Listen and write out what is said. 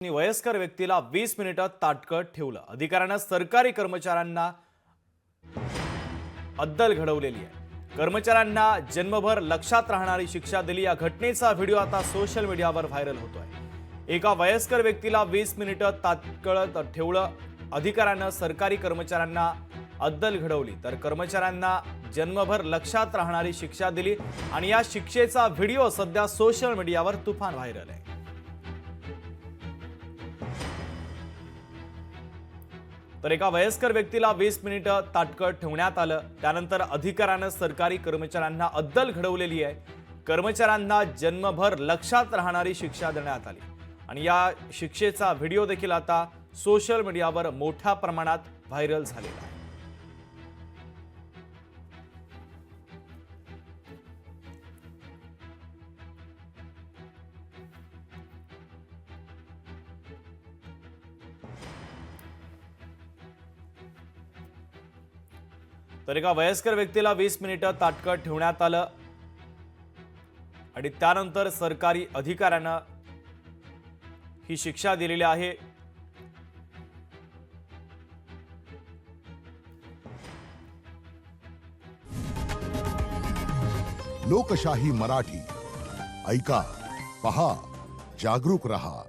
वयस्कर व्यक्तीला 20 मिनिटं ताटकळत ठेवलं। अधिकाऱ्यानं सरकारी कर्मचाऱ्यांना अद्दल घडवलेली आहे। कर्मचाऱ्यांना जन्मभर लक्षात राहणारी शिक्षा दिली। या घटनेचा व्हिडिओ आता सोशल मीडियावर व्हायरल होतोय। एका वयस्कर व्यक्तीला 20 मिनिटं ताटकळत ठेवलं। अधिकाऱ्यानं सरकारी कर्मचाऱ्यांना अद्दल घडवली तर कर्मचाऱ्यांना जन्मभर लक्षात राहणारी शिक्षा दिली आणि या शिक्षेचा व्हिडिओ सध्या सोशल मीडियावर तुफान व्हायरल आहे। तर एका वयस्कर व्यक्तीला 20 मिनिटं ताटकळत ठेवण्यात आलं। त्यानंतर अधिकाऱ्यानं सरकारी कर्मचाऱ्यांना अद्दल घडवलेली आहे। कर्मचाऱ्यांना जन्मभर लक्षात राहणारी शिक्षा देण्यात आली आणि या शिक्षेचा व्हिडिओ देखील आता सोशल मीडियावर मोठ्या प्रमाणात व्हायरल झालेला आहे। तर एका वयस्कर व्यक्तीला 20 मिनिटं ताटकळत ठेवण्यात आलं आणि त्यानंतर सरकारी अधिकाऱ्यानं ही शिक्षा दिलेली आहे। लोकशाही मराठी ऐका, पहा, जागरूक रहा।